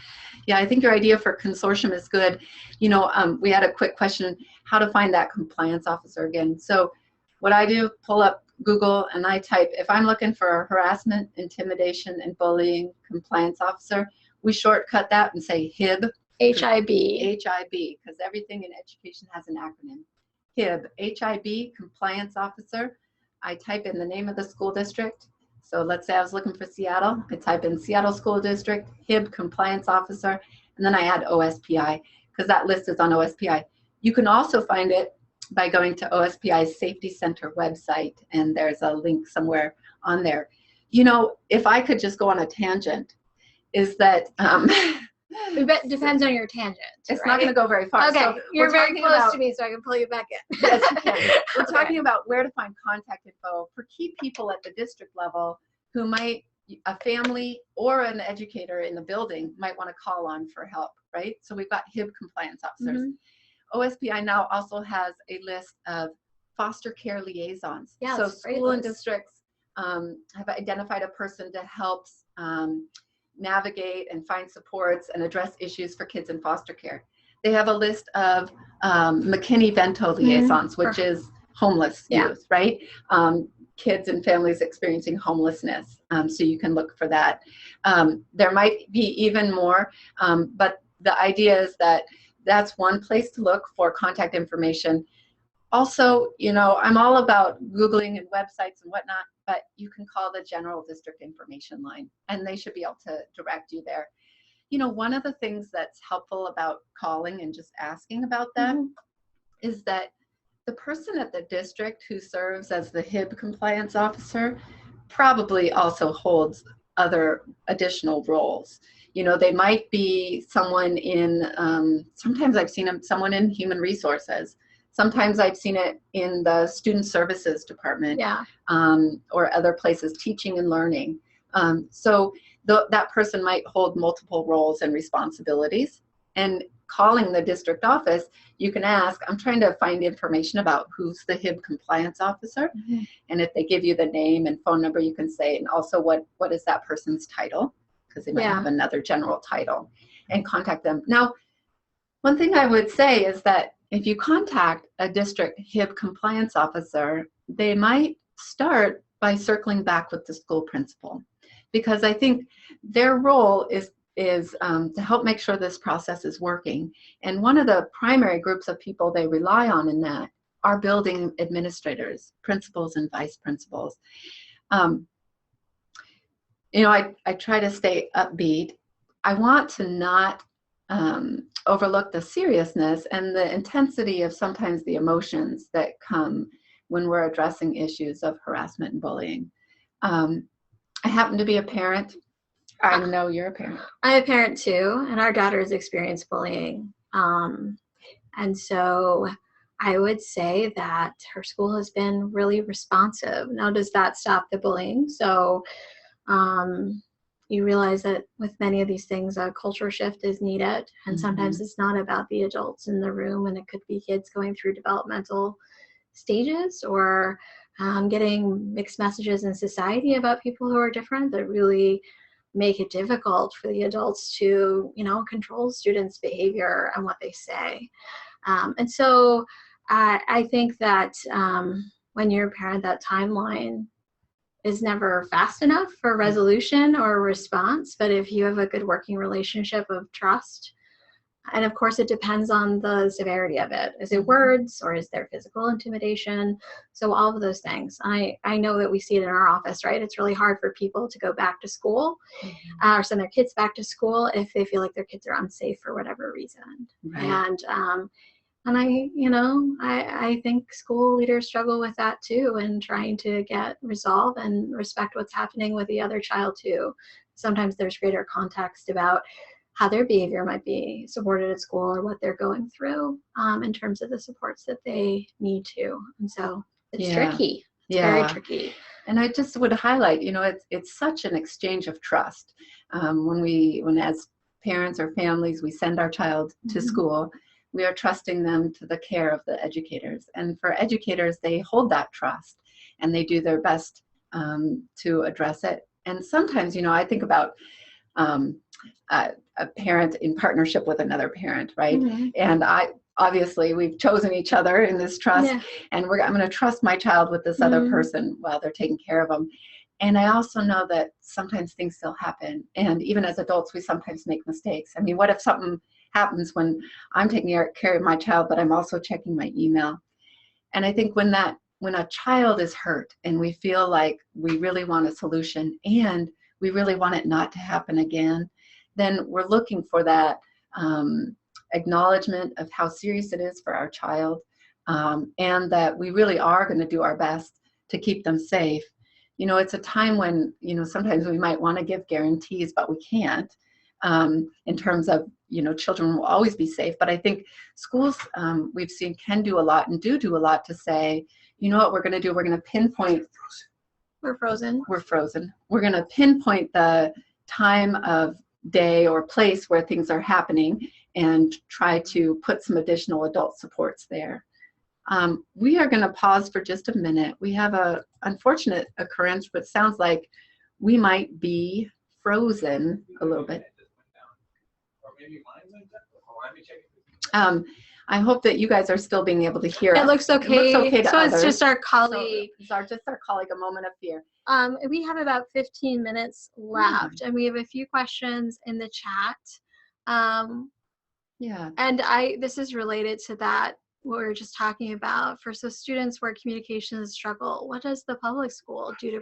yeah, I think your idea for consortium is good. You know, we had a quick question, how to find that compliance officer again. So what I do, pull up Google and I type, if I'm looking for a harassment, intimidation, and bullying compliance officer, we shortcut that and say HIB. HIB. HIB, because everything in education has an acronym. HIB, HIB, compliance officer. I type in the name of the school district. So let's say I was looking for Seattle. I type in Seattle School District, HIB, compliance officer, and then I add OSPI, because that list is on OSPI. You can also find it by going to OSPI's Safety Center website, and there's a link somewhere on there. You know, if I could just go on a tangent, is that it depends on your tangent. It's not going to go very far. Okay, so you're very close to me, so I can pull you back in. Yes, you can. We're talking about where to find contact info for key people at the district level who might, a family or an educator in the building might want to call on for help, right? So we've got HIB compliance officers. OSPI now also has a list of foster care liaisons. Yeah, so school and districts have identified a person to help navigate and find supports and address issues for kids in foster care. They have a list of McKinney-Vento liaisons, which is homeless youth, right? Kids and families experiencing homelessness. So you can look for that. There might be even more, but the idea is that that's one place to look for contact information. Also, you know, I'm all about Googling and websites and whatnot, but you can call the general district information line and they should be able to direct you there. You know, one of the things that's helpful about calling and just asking about that is that the person at the district who serves as the HIB compliance officer probably also holds other additional roles. You know, they might be someone in, sometimes I've seen them, someone in human resources. Sometimes I've seen it in the student services department or other places, teaching and learning. So that person might hold multiple roles and responsibilities. And calling the district office, you can ask, I'm trying to find information about who's the HIB compliance officer. Mm-hmm. And if they give you the name and phone number, you can say, and also what is that person's title? Because they might have another general title, and contact them. Now, one thing I would say is that if you contact a district HIB compliance officer, they might start by circling back with the school principal, because I think their role is to help make sure this process is working. And one of the primary groups of people they rely on in that are building administrators, principals and vice principals. You know, I try to stay upbeat. I want to not overlook the seriousness and the intensity of sometimes the emotions that come when we're addressing issues of harassment and bullying. I happen to be a parent. I know you're a parent. I'm a parent too, and our daughter's experienced bullying. And so I would say that her school has been really responsive. Now, does that stop the bullying? So you realize that with many of these things, a culture shift is needed. And sometimes it's not about the adults in the room, and it could be kids going through developmental stages or getting mixed messages in society about people who are different that really make it difficult for the adults to, you know, control students' behavior and what they say. And so I think that when you're a parent, that timeline is never fast enough for resolution or response. But if you have a good working relationship of trust, and of course it depends on the severity of it. Is it words or is there physical intimidation? So all of those things. I know that we see it in our office, right? It's really hard for people to go back to school or send their kids back to school if they feel like their kids are unsafe for whatever reason. Right. And I think school leaders struggle with that too, and trying to get resolve and respect what's happening with the other child too. Sometimes there's greater context about how their behavior might be supported at school or what they're going through in terms of the supports that they need to. And so it's tricky. It's very tricky. And I just would highlight, you know, it's such an exchange of trust. When as parents or families, we send our child to school, we are trusting them to the care of the educators. And for educators, they hold that trust and they do their best to address it. And sometimes, you know, I think about a parent in partnership with another parent, right? And obviously we've chosen each other in this trust, and I'm going to trust my child with this other person while they're taking care of them. And I also know that sometimes things still happen. And even as adults, we sometimes make mistakes. I mean, what if something happens when I'm taking care of my child, but I'm also checking my email? And I think when a child is hurt and we feel like we really want a solution and we really want it not to happen again, then we're looking for that acknowledgement of how serious it is for our child, and that we really are going to do our best to keep them safe. You know, it's a time when, you know, sometimes we might want to give guarantees, but we can't, in terms of, you know, children will always be safe. But I think schools, we've seen, can do a lot and do a lot to say, you know what we're going to do? We're going to pinpoint. We're frozen. We're going to pinpoint the time of day or place where things are happening and try to put some additional adult supports there. We are going to pause for just a minute. We have a unfortunate occurrence, but sounds like we might be frozen a little bit. I hope that you guys are still being able to hear us. It looks okay. It looks okay to others. It's just our colleague. So it's just our colleague, a moment of fear. We have about 15 minutes left, and we have a few questions in the chat. And this is related to that, what we were just talking about. For students where communication is a struggle, what does the public school do to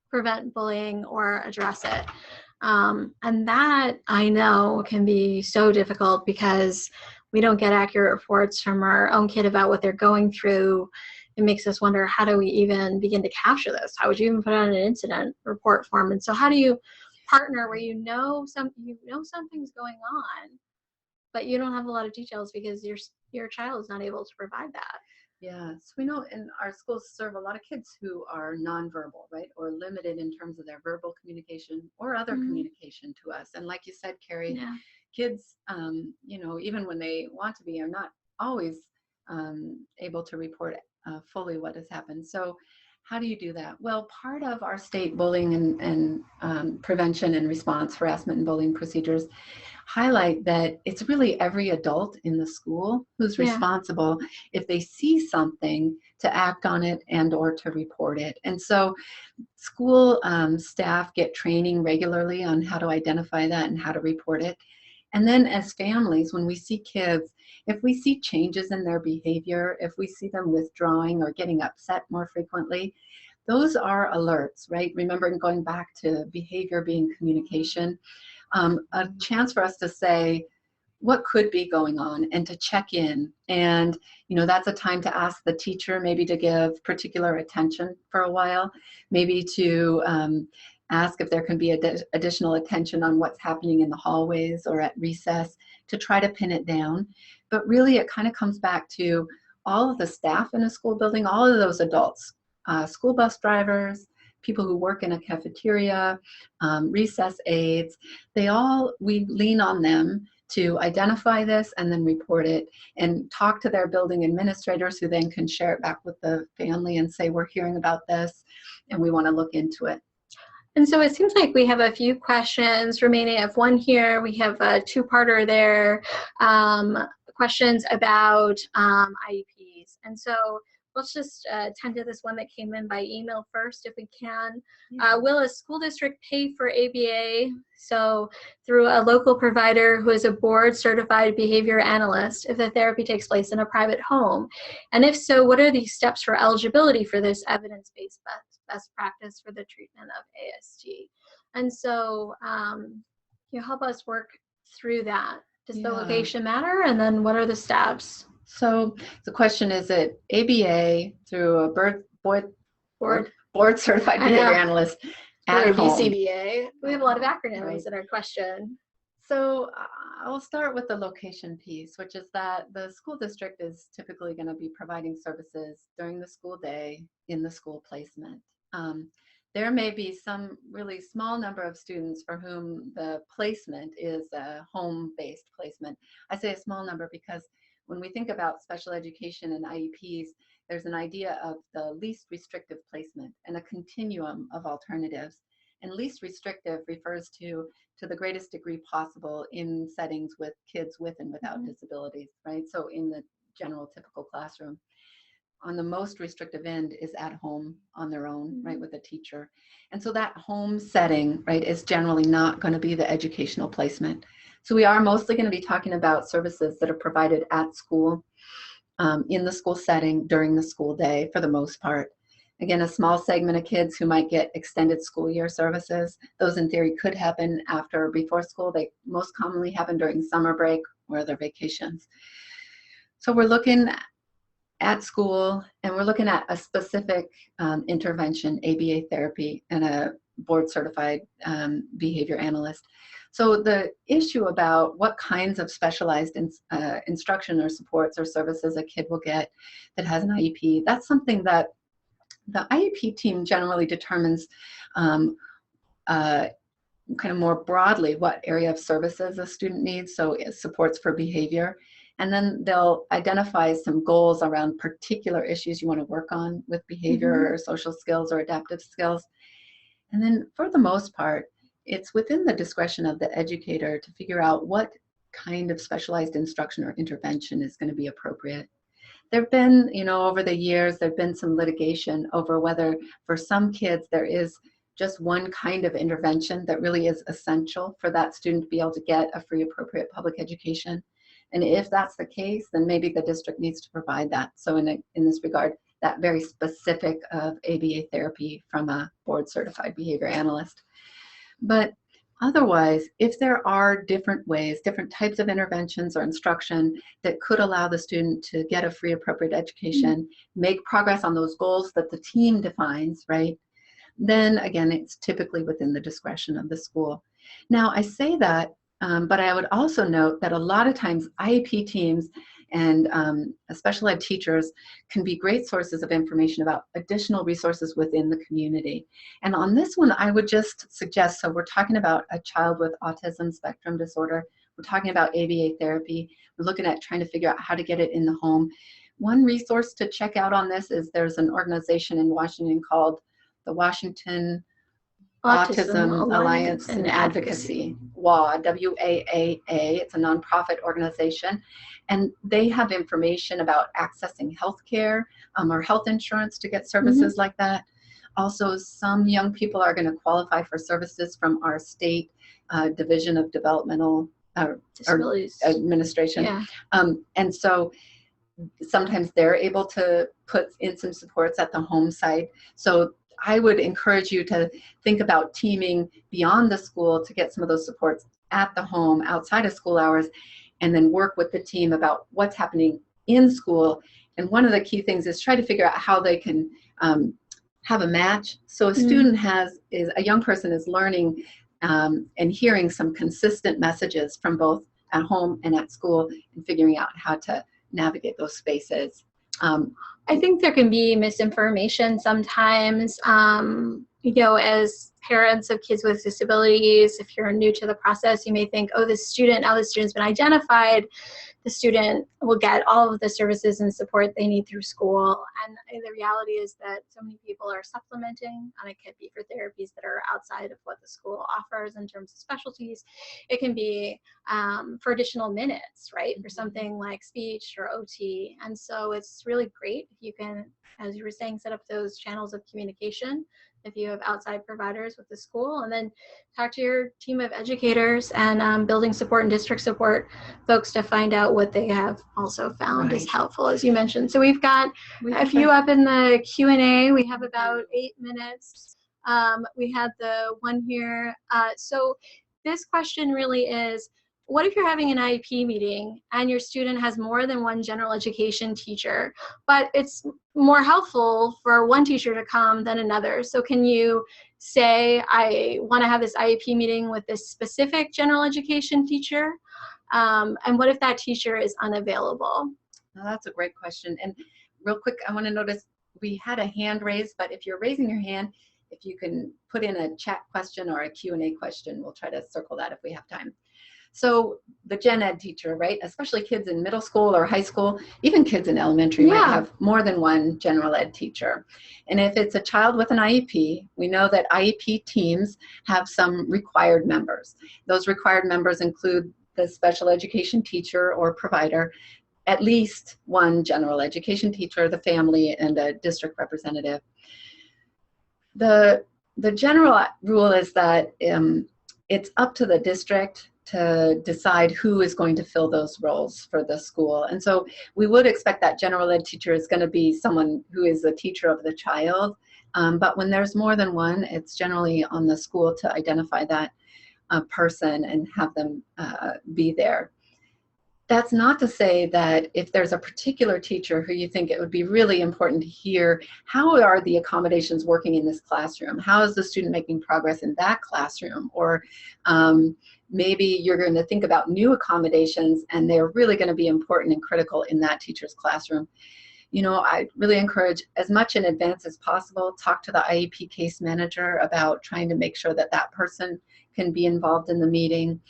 prevent bullying or address it? And that, I know, can be so difficult because we don't get accurate reports from our own kid about what they're going through. It makes us wonder, how do we even begin to capture this? How would you even put on an incident report form? And so how do you partner where you know something's going on, but you don't have a lot of details because your child is not able to provide that? Yes, we know in our schools serve a lot of kids who are nonverbal, right, or limited in terms of their verbal communication or other communication to us. And like you said, Carrie, kids, even when they want to be, are not always able to report fully what has happened. So how do you do that? Well, part of our state bullying and prevention and response, harassment and bullying procedures highlight that it's really every adult in the school who's responsible if they see something to act on it and or to report it. And so school staff get training regularly on how to identify that and how to report it. And then as families, when we see kids, if we see changes in their behavior, if we see them withdrawing or getting upset more frequently, those are alerts, right? Remember, going back to behavior being communication, a chance for us to say what could be going on and to check in. And, that's a time to ask the teacher maybe to give particular attention for a while, maybe to ask if there can be additional attention on what's happening in the hallways or at recess to try to pin it down. But really, it kind of comes back to all of the staff in a school building, all of those adults, school bus drivers, people who work in a cafeteria, recess aides, we lean on them to identify this and then report it and talk to their building administrators, who then can share it back with the family and say, we're hearing about this and we want to look into it. And so it seems like we have a few questions remaining. I have one here. We have a two-parter there. Questions about IEPs. And so let's just tend to this one that came in by email first, if we can. Will a school district pay for ABA, so through a local provider who is a board-certified behavior analyst, if the therapy takes place in a private home? And if so, what are the steps for eligibility for this evidence-based best practice for the treatment of ASD? And so you help us work through that. Does the location matter? And then what are the steps? So the question is, it ABA through a board certified behavior analyst at home? BCBA. We have a lot of acronyms in our question. So I'll start with the location piece, which is that the school district is typically going to be providing services during the school day in the school placement. There may be some really small number of students for whom the placement is a home-based placement. I say a small number because when we think about special education and IEPs, there's an idea of the least restrictive placement and a continuum of alternatives. And least restrictive refers to the greatest degree possible in settings with kids with and without disabilities, right? So in the general typical classroom. On the most restrictive end is at home on their own, right, with a teacher. And so that home setting, right, is generally not going to be the educational placement. So we are mostly going to be talking about services that are provided at school, in the school setting during the school day for the most part. Again, a small segment of kids who might get extended school year services. Those in theory could happen after or before school. They most commonly happen during summer break or other vacations. So we're looking at school, and we're looking at a specific intervention, ABA therapy, and a board-certified behavior analyst. So the issue about what kinds of specialized instruction or supports or services a kid will get that has an IEP, that's something that the IEP team generally determines kind of more broadly what area of services a student needs, so supports for behavior. And then they'll identify some goals around particular issues you want to work on with behavior or social skills or adaptive skills. And then for the most part, it's within the discretion of the educator to figure out what kind of specialized instruction or intervention is going to be appropriate. There've been, over the years, there've been some litigation over whether for some kids there is just one kind of intervention that really is essential for that student to be able to get a free, appropriate public education. And if that's the case, then maybe the district needs to provide that. So in this regard, that very specific of ABA therapy from a board-certified behavior analyst. But otherwise, if there are different ways, different types of interventions or instruction that could allow the student to get a free, appropriate education, make progress on those goals that the team defines, right? Then again, it's typically within the discretion of the school. Now, I say that, but I would also note that a lot of times IEP teams And special ed teachers can be great sources of information about additional resources within the community. And on this one, I would just suggest, so we're talking about a child with autism spectrum disorder. We're talking about ABA therapy. We're looking at trying to figure out how to get it in the home. One resource to check out on this is there's an organization in Washington called the Washington Autism Alliance and Advocacy, WAA, W-A-A-A. It's a nonprofit organization, and they have information about accessing health care or health insurance to get services like that. Also, some young people are going to qualify for services from our state Division of Developmental Disabilities Administration. And so sometimes they're able to put in some supports at the home site. So I would encourage you to think about teaming beyond the school to get some of those supports at the home, outside of school hours, and then work with the team about what's happening in school. And one of the key things is try to figure out how they can have a match. So a student a young person is learning and hearing some consistent messages from both at home and at school, and figuring out how to navigate those spaces. I think there can be misinformation sometimes, you know, as parents of kids with disabilities. If you're new to the process, you may think, oh, now this student's been identified, the student will get all of the services and support they need through school. And the reality is that so many people are supplementing on a kit for therapies that are outside of what the school offers in terms of specialties. It can be for additional minutes, right, for something like speech or OT. And so it's really great if you can, as you were saying, set up those channels of communication if you have outside providers with the school, and then talk to your team of educators and building support and district support folks to find out what they have also found is helpful, as you mentioned. So we've got a few up in the Q&A. We have about 8 minutes. We had the one here. So this question really is, what if you're having an IEP meeting and your student has more than one general education teacher, but it's more helpful for one teacher to come than another? So can you say, I want to have this IEP meeting with this specific general education teacher? And what if that teacher is unavailable? Well, that's a great question. And real quick, I want to notice we had a hand raised, but if you're raising your hand, if you can put in a chat question or a Q&A question, we'll try to circle that if we have time. So the gen ed teacher, right, especially kids in middle school or high school, even kids in elementary might have more than one general ed teacher. And if it's a child with an IEP, we know that IEP teams have some required members. Those required members include the special education teacher or provider, at least one general education teacher, the family, and a district representative. The general rule is that it's up to the district to decide who is going to fill those roles for the school. And so we would expect that general ed teacher is going to be someone who is a teacher of the child. But when there's more than one, it's generally on the school to identify that person and have them be there. That's not to say that if there's a particular teacher who you think it would be really important to hear, how are the accommodations working in this classroom? How is the student making progress in that classroom? Or maybe you're going to think about new accommodations and they're really going to be important and critical in that teacher's classroom. You know, I really encourage, as much in advance as possible, talk to the IEP case manager about trying to make sure that that person can be involved in the meeting.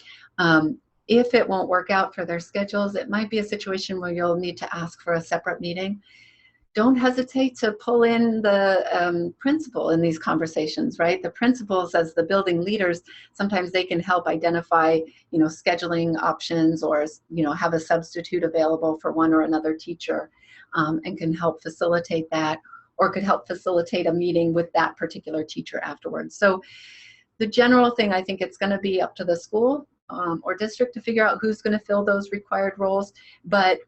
If it won't work out for their schedules, it might be a situation where you'll need to ask for a separate meeting. Don't hesitate to pull in the principal in these conversations, right? The principals, as the building leaders, sometimes they can help identify, you know, scheduling options, or, you know, have a substitute available for one or another teacher, and can help facilitate that, or could help facilitate a meeting with that particular teacher afterwards. So the general thing, I think it's going to be up to the school or district to figure out who's going to fill those required roles. But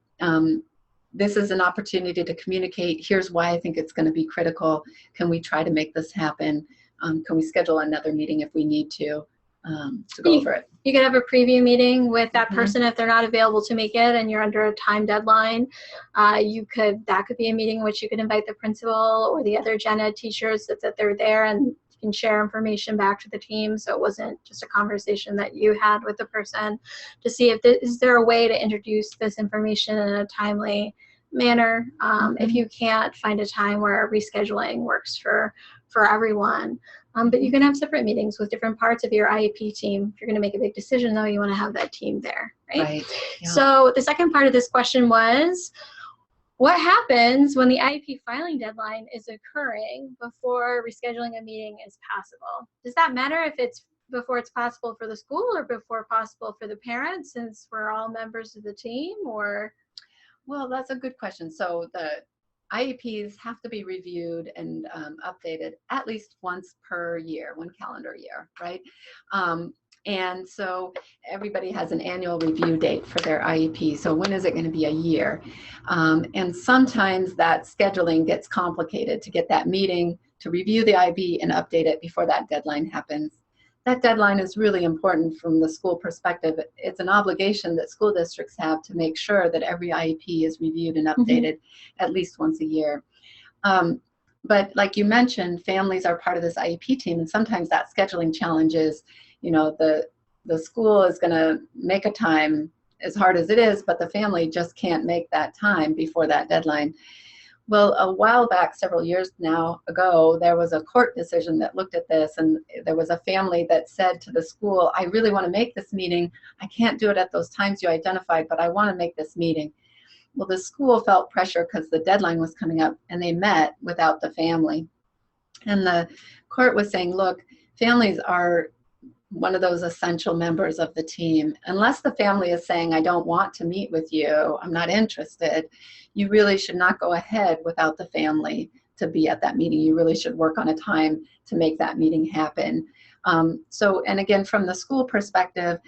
this is an opportunity to communicate. Here's why I think it's going to be critical. Can we try to make this happen? Can we schedule another meeting if we need to go over it? You could have a preview meeting with that person if they're not available to make it and you're under a time deadline. That could be a meeting in which you could invite the principal or the other gen ed teachers that they're there, and can share information back to the team, so it wasn't just a conversation that you had with the person, to see if is there a way to introduce this information in a timely manner. If you can't find a time where rescheduling works for everyone. But you can have separate meetings with different parts of your IEP team. If you're going to make a big decision, though, you want to have that team there, right? Right. Yeah. So the second part of this question was, what happens when the IEP filing deadline is occurring before rescheduling a meeting is possible? Does that matter if it's before it's possible for the school or before possible for the parents, since we're all members of the team, or? Well, that's a good question. So the IEPs have to be reviewed and updated at least once per year, one calendar year, right? And so everybody has an annual review date for their IEP. So when is it going to be a year? And sometimes that scheduling gets complicated to get that meeting to review the IEP and update it before that deadline happens. That deadline is really important from the school perspective. It's an obligation that school districts have to make sure that every IEP is reviewed and updated at least once a year. But like you mentioned, families are part of this IEP team, and sometimes that scheduling challenge is, you know, the school is going to make a time, as hard as it is, but the family just can't make that time before that deadline. Well, a while back, several years now ago, there was a court decision that looked at this, and there was a family that said to the school, I really want to make this meeting. I can't do it at those times you identified, but I want to make this meeting. Well, the school felt pressure because the deadline was coming up, and they met without the family. And the court was saying, look, families are one of those essential members of the team. Unless the family is saying, I don't want to meet with you, I'm not interested, you really should not go ahead without the family to be at that meeting. You really should work on a time to make that meeting happen. And again, from the school perspective,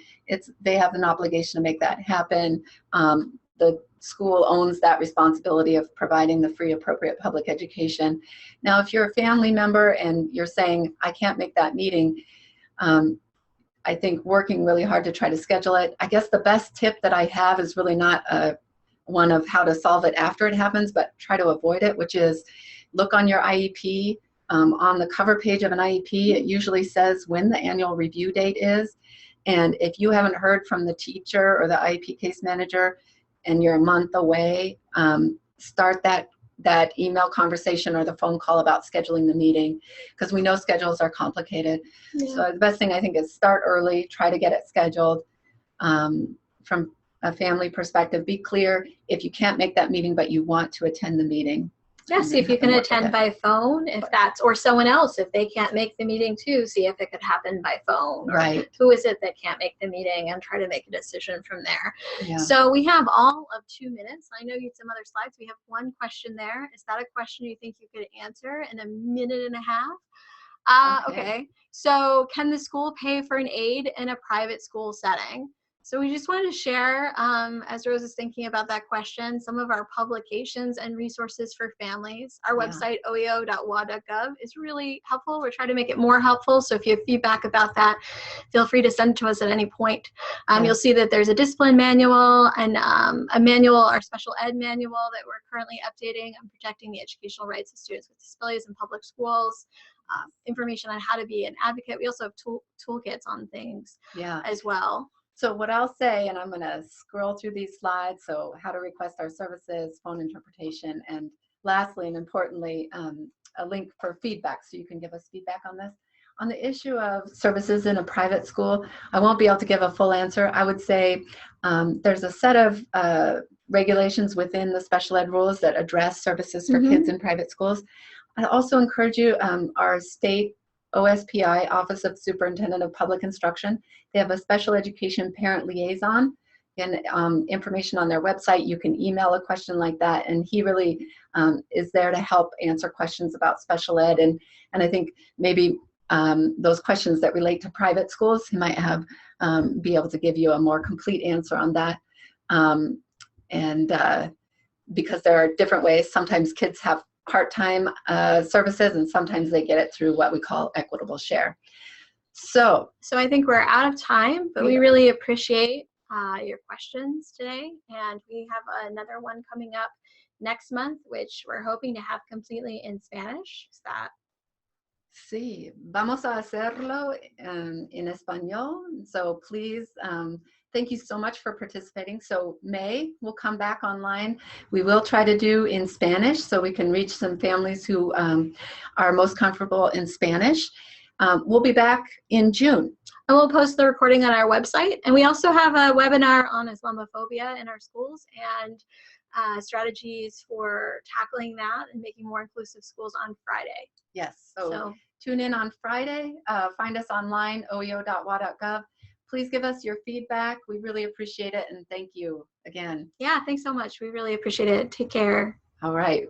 they have an obligation to make that happen. The school owns that responsibility of providing the free, appropriate public education. Now, if you're a family member and you're saying, I can't make that meeting, I think working really hard to try to schedule it. I guess the best tip that I have is really not one of how to solve it after it happens, but try to avoid it, which is look on your IEP. On the cover page of an IEP, it usually says when the annual review date is. And if you haven't heard from the teacher or the IEP case manager and you're a month away, start that email conversation or the phone call about scheduling the meeting, because we know schedules are complicated. Yeah. So the best thing I think is start early, try to get it scheduled. From a family perspective, be clear if you can't make that meeting but you want to attend the meeting. Yes, if you can attend by phone, if that's, or someone else, if they can't make the meeting too, see if it could happen by phone. Right. Who is it that can't make the meeting, and try to make a decision from there. Yeah. So we have all of 2 minutes. I know you had some other slides. We have one question there. Is that a question you think you could answer in a minute and a half? Okay. So can the school pay for an aide in a private school setting? So we just wanted to share, as Rose is thinking about that question, some of our publications and resources for families. Our website, oeo.wa.gov, is really helpful. We're trying to make it more helpful. So if you have feedback about that, feel free to send it to us at any point. You'll see that there's a discipline manual and a manual, our special ed manual, that we're currently updating on protecting the educational rights of students with disabilities in public schools. Information on how to be an advocate. We also have toolkits on things as well. So what I'll say, and I'm going to scroll through these slides, so how to request our services, phone interpretation, and lastly and importantly, a link for feedback, so you can give us feedback on this. On the issue of services in a private school, I won't be able to give a full answer. I would say there's a set of regulations within the special ed rules that address services for kids in private schools. I also encourage you, our state OSPI, Office of Superintendent of Public Instruction, they have a special education parent liaison, and information on their website. You can email a question like that, and he really is there to help answer questions about special ed. And I think maybe those questions that relate to private schools, he might have be able to give you a more complete answer on that. Because there are different ways. Sometimes kids have part-time services, and sometimes they get it through what we call equitable share. So I think we're out of time, but we really appreciate your questions today, and we have another one coming up next month, which we're hoping to have completely in Spanish. Is that Sí, vamos a hacerlo en español. So please, thank you so much for participating. So May will come back online. We will try to do in Spanish so we can reach some families who are most comfortable in Spanish. We'll be back in June. And we'll post the recording on our website. And we also have a webinar on Islamophobia in our schools and strategies for tackling that and making more inclusive schools on Friday. Yes, so tune in on Friday. Find us online, oeo.wa.gov. Please give us your feedback. We really appreciate it, and thank you again. Yeah, thanks so much. We really appreciate it. Take care. All right.